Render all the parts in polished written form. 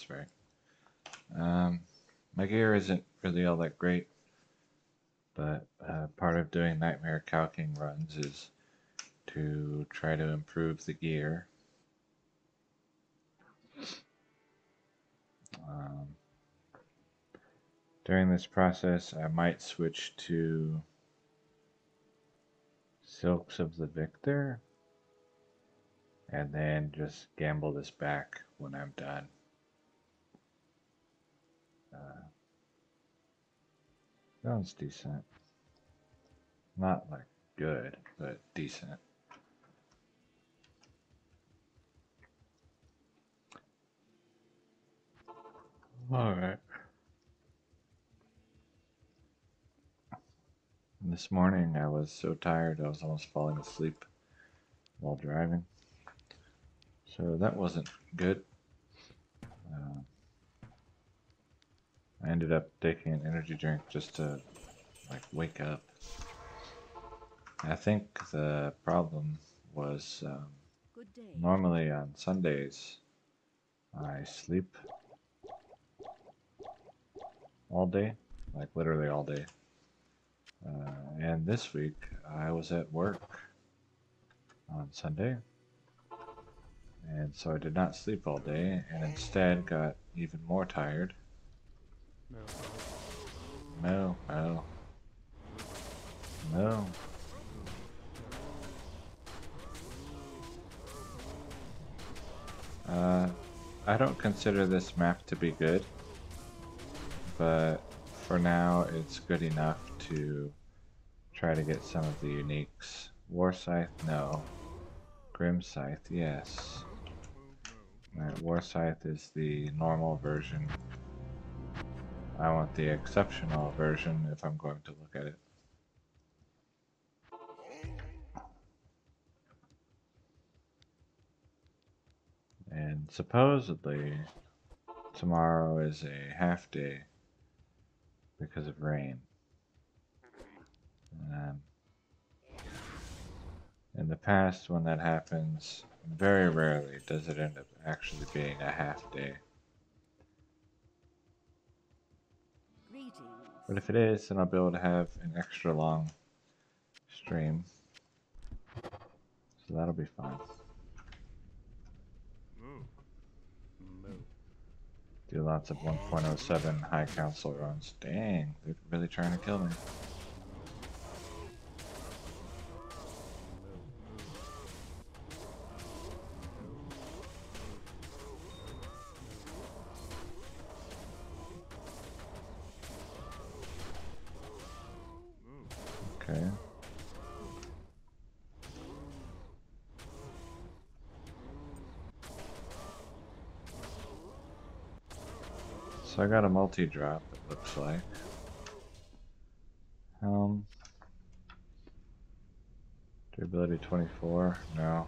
that's right. My gear isn't really all that great, but part of doing nightmare calking runs is to try to improve the gear. Um, During this process, I might switch to Silks of the Victor and then just gamble this back when I'm done. Sounds decent. Not like good, but decent. Alright. This morning I was so tired I was almost falling asleep while driving. So that wasn't good. I ended up taking an energy drink just to like wake up. I think the problem was normally on Sundays I sleep all day, like literally all day. And this week I was at work on Sunday, and so I did not sleep all day and instead got even more tired. No, no, no. I don't consider this map to be good, but for now it's good enough to try to get some of the uniques. War Scythe, no. Grim Scythe, yes. Right, War Scythe is the normal version. I want the exceptional version if I'm going to look at it. And supposedly tomorrow is a half day because of rain. In the past, when that happens, very rarely does it end up actually being a half day. But if it is, then I'll be able to have an extra long stream. So that'll be fine. Do lots of 1.07 high council runs. Dang, they're really trying to kill me. Okay. So I got a multi-drop, it looks like. Durability 24, no.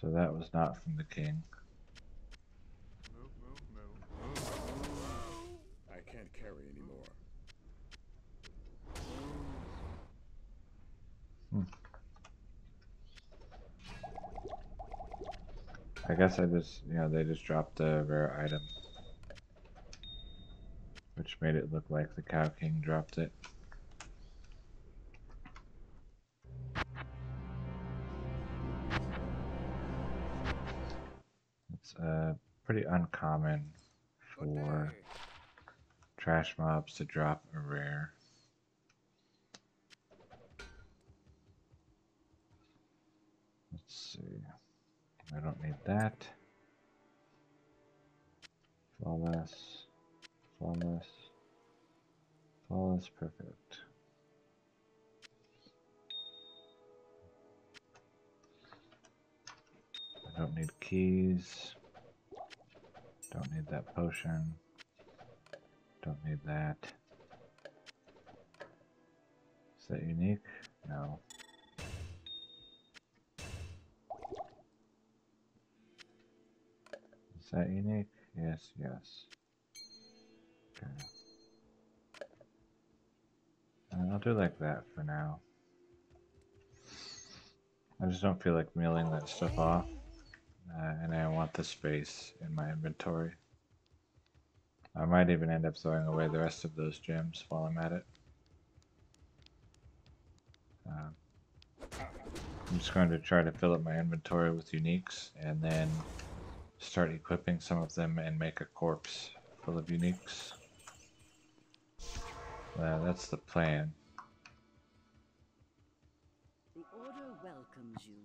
So that was not from the king. I can't carry anymore. I guess I just, they just dropped a rare item. Which made it look like the Cow King dropped it. It's pretty uncommon for trash mobs to drop a rare. Let's see. I don't need that. Flawless. Flawless. Flawless, perfect. I don't need keys. Don't need that potion. Don't need that. Is that unique? No. Is that unique? Yes, yes. Okay. I'll do like that for now. I just don't feel like mailing that stuff off. and I want the space in my inventory. I might even end up throwing away the rest of those gems while I'm at it. I'm just going to try to fill up my inventory with uniques and then start equipping some of them and make a corpse full of uniques. That's the plan. The Order welcomes you.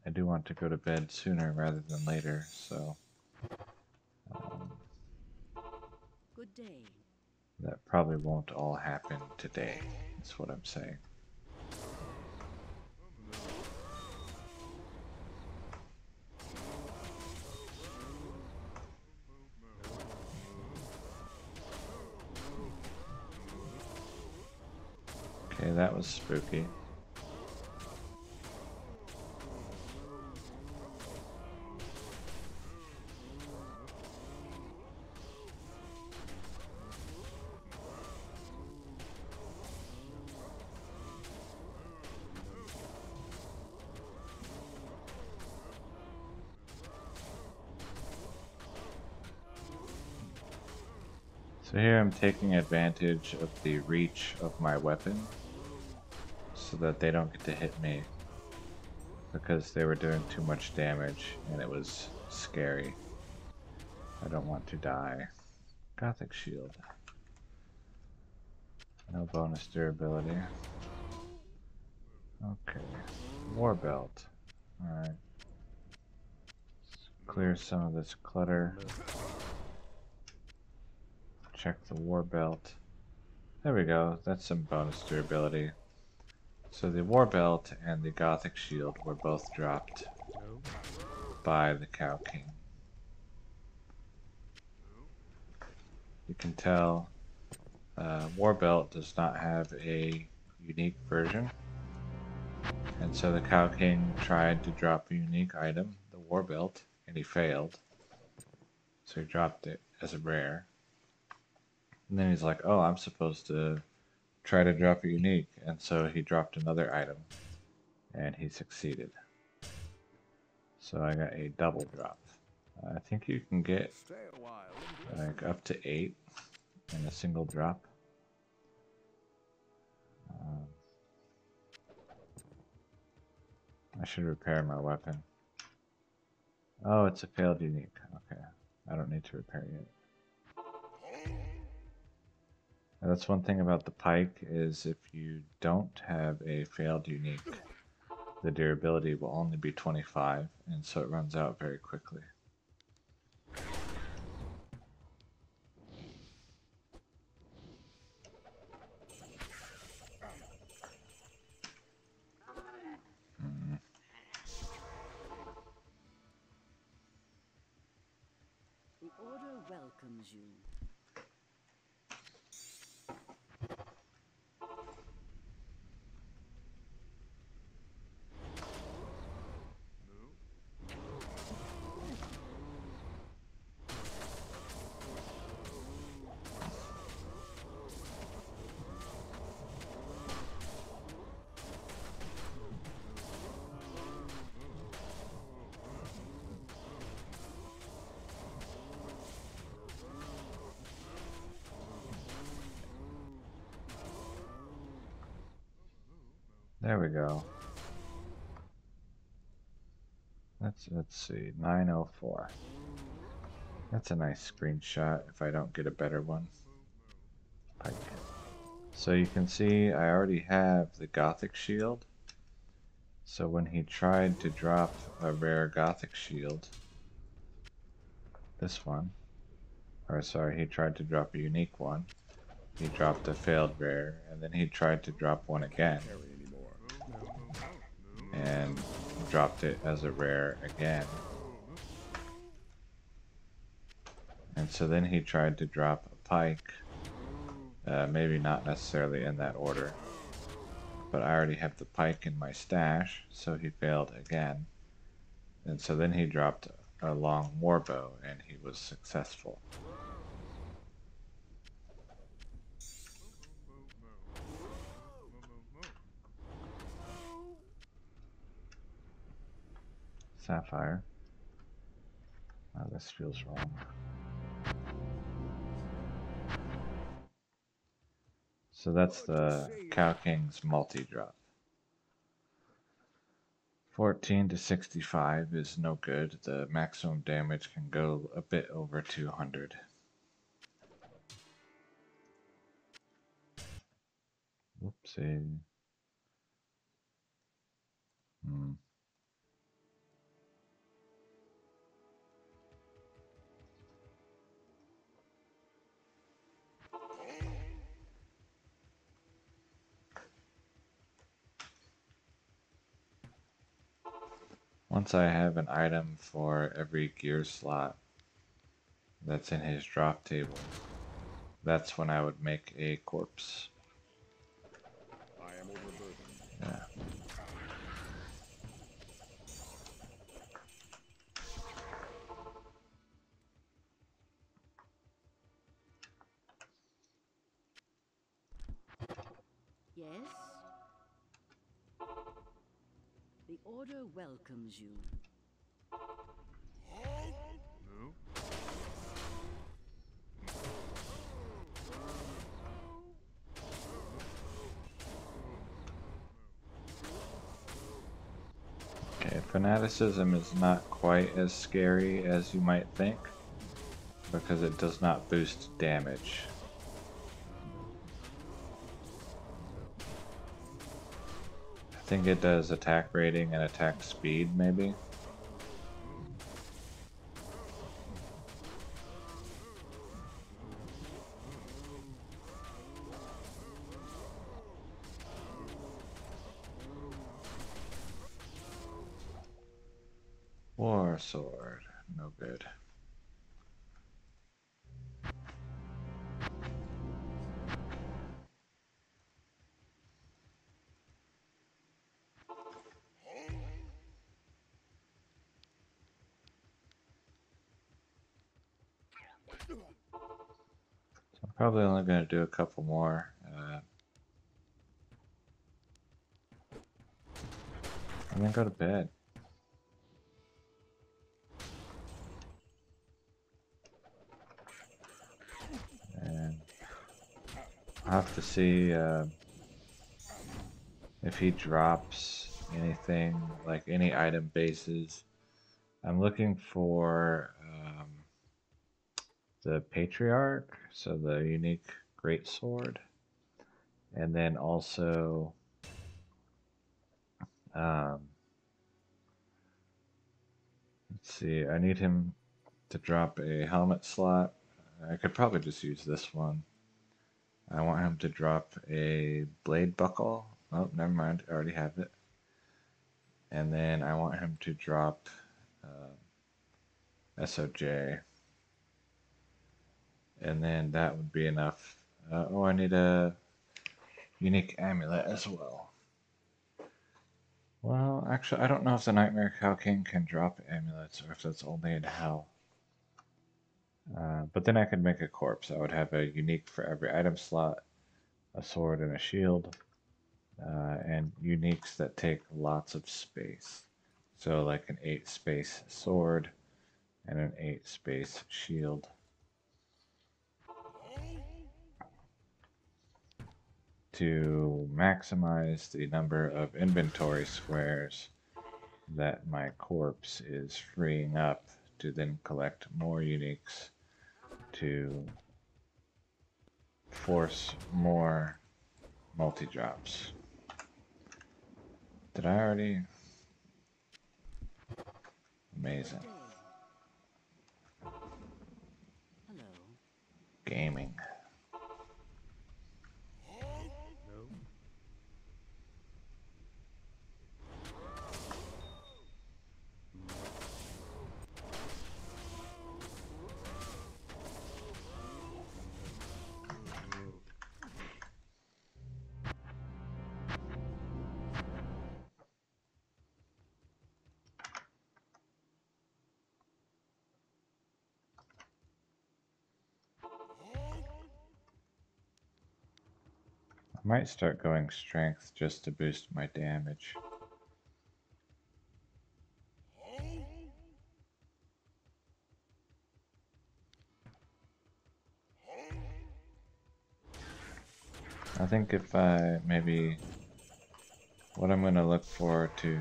I do want to go to bed sooner rather than later, so Good day. that probably won't all happen today, is what I'm saying. Okay, that was spooky. So here I'm taking advantage of the reach of my weapon so that they don't get to hit me because they were doing too much damage and it was scary. I don't want to die. Gothic shield. No bonus durability. Okay. War belt. Alright. Clear some of this clutter. Check the war belt. There we go. That's some bonus durability. So the war belt and the Gothic shield were both dropped by the Cow King. You can tell war belt does not have a unique version. And so the Cow King tried to drop a unique item, the war belt, and he failed. So he dropped it as a rare. And then he's like, oh, I'm supposed to try to drop a unique. And so he dropped another item. And he succeeded. So I got a double drop. I think you can get like up to 8 in a single drop. I should repair my weapon. Oh, it's a failed unique. Okay, I don't need to repair it. Now, that's one thing about the pike is if you don't have a failed unique, the durability will only be 25, and so it runs out very quickly. The Order welcomes you. There we go. Let's see, 904. That's a nice screenshot if I don't get a better one. Pike. So you can see I already have the Gothic shield. So when he tried to drop a rare Gothic shield, this one, or sorry, he tried to drop a unique one. He dropped a failed rare, and then he tried to drop one again. And dropped it as a rare again. And so then he tried to drop a pike, maybe not necessarily in that order, but I already have the pike in my stash, so he failed again. And so then he dropped a long warbow, and he was successful. Sapphire. This feels wrong. So that's the Cow King's multi-drop. 14 to 65 is no good. The maximum damage can go a bit over 200. Whoopsie. Once I have an item for every gear slot that's in his drop table, that's when I would make a corpse. I am overburdened. Yeah. Yes? The Order welcomes you. Okay, fanaticism is not quite as scary as you might think because it does not boost damage. I think it does attack rating and attack speed, maybe. War sword, no good. So I'm probably only going to do a couple more. And then go to bed. And I'll have to see if he drops anything, like any item bases. I'm looking for the Patriarch, so the unique greatsword. And then also um, let's see, I need him to drop a helmet slot. I could probably just use this one. I want him to drop a blade buckle. Oh, never mind, I already have it. And then I want him to drop SOJ. And then that would be enough. Oh, I need a unique amulet as well. Well, actually, I don't know if the Nightmare Cow King can drop amulets or if that's only in Hell. But then I could make a corpse. I would have a unique for every item slot, a sword and a shield, and uniques that take lots of space. So like an 8 space sword and an 8 space shield. To maximize the number of inventory squares that my corpse is freeing up to then collect more uniques to force more multi-drops. Did I already? Amazing. Hello. Gaming. I might start going strength just to boost my damage. think if I maybe what I'm going to look for to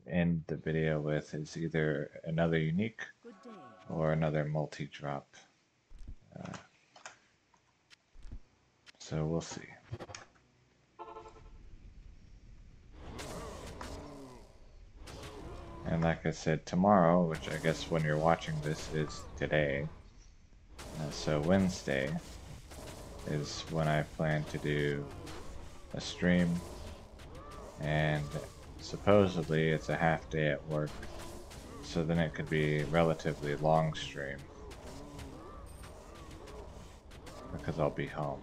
end the video with is either another unique Good day. or another multi-drop. So we'll see. And like I said, tomorrow, which I guess when you're watching this is today, so Wednesday is when I plan to do a stream, and supposedly it's a half day at work, so then it could be a relatively long stream because I'll be home.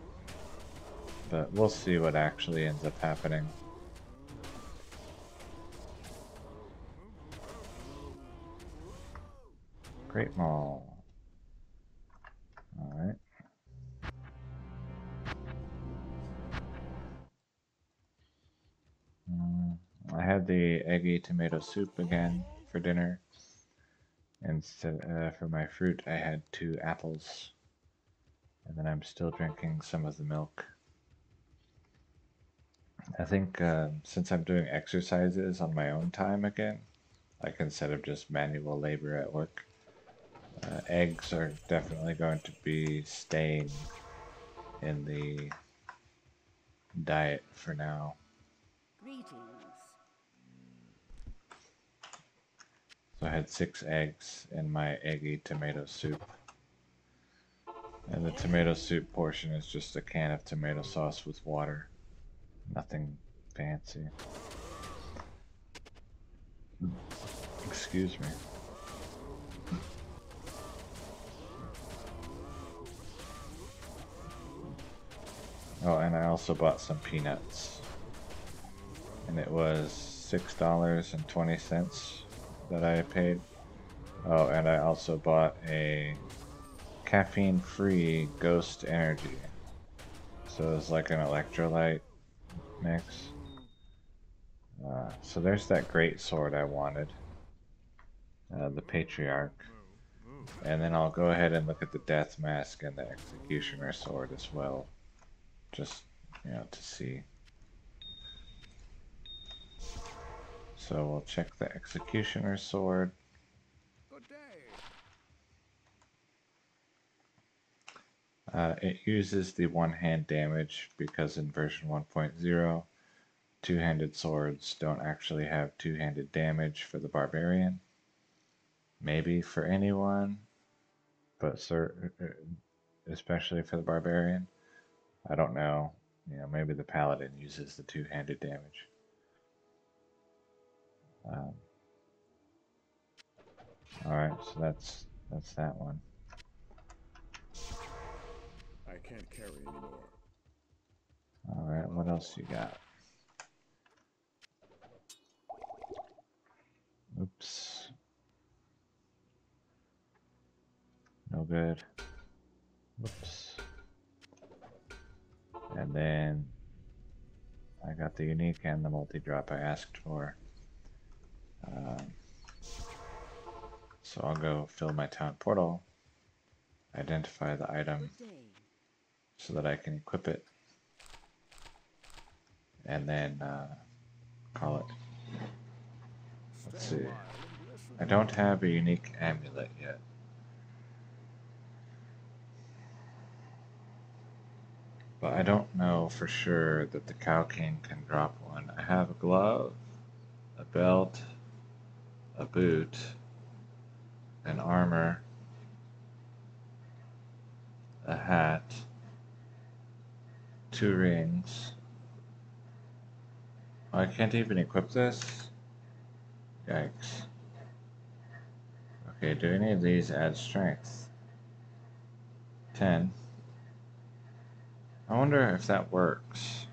But we'll see what actually ends up happening. Great Mall. Alright. I had the eggy tomato soup again for dinner. Instead, for my fruit, I had 2 apples. And then I'm still drinking some of the milk. I think since I'm doing exercises on my own time again, like instead of just manual labor at work, eggs are definitely going to be staying in the diet for now. Greetings. So I had 6 eggs in my eggy tomato soup. And the tomato soup portion is just a can of tomato sauce with water. Nothing fancy. Excuse me. Oh, and I also bought some peanuts. And it was $6.20 that I paid. Oh, and I also bought a caffeine-free Ghost Energy. So it's like an electrolyte mix. So there's that great sword I wanted. The Patriarch. And then I'll go ahead and look at the Death Mask and the Executioner sword as well. Just, to see. So we'll check the Executioner sword. Good day. It uses the one-hand damage because in version 1.0, two-handed swords don't actually have two-handed damage for the Barbarian. Maybe for anyone, but especially for the Barbarian. I don't know. Maybe the Paladin uses the two-handed damage. Alright, so that's that one. I can't carry anymore. Alright, what else you got? Oops. No good. Whoops. And then I got the unique and the multi-drop I asked for. So I'll go fill my town portal, identify the item so that I can equip it, and then call it. Let's see. I don't have a unique amulet yet. But I don't know for sure that the Cow King can drop one. I have a glove, a belt, a boot, an armor, a hat, 2 rings. Oh, I can't even equip this? Yikes. Okay, do any of these add strength? 10. I wonder if that works.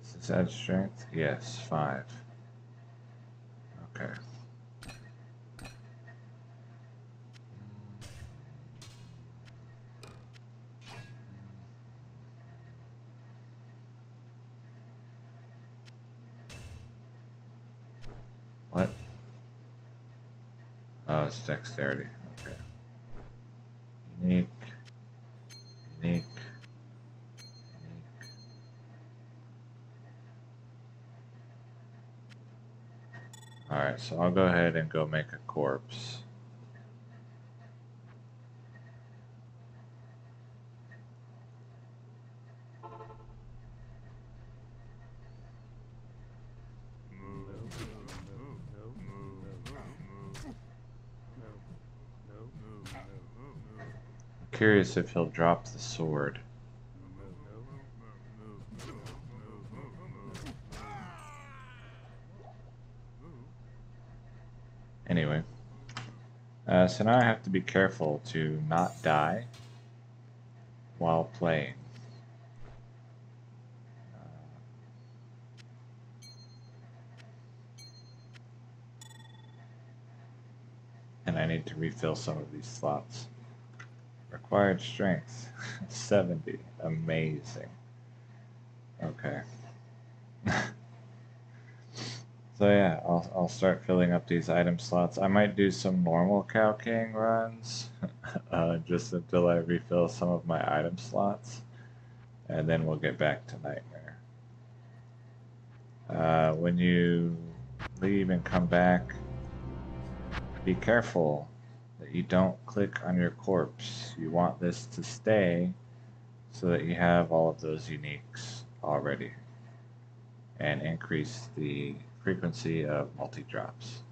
Does this add strength? Yes, 5. Okay. Oh, it's dexterity. Okay. Unique. Unique. Unique. Alright, so I'll go ahead and go make a corpse. I'm curious if he'll drop the sword. Anyway, so now I have to be careful to not die while playing. And I need to refill some of these slots. Required strength, 70. Amazing. Okay. So yeah, I'll start filling up these item slots. I might do some normal Cow King runs, just until I refill some of my item slots, and then we'll get back to Nightmare. When you leave and come back, be careful that you don't click on your corpse. You want this to stay so that you have all of those uniques already, and increase the frequency of multi-drops.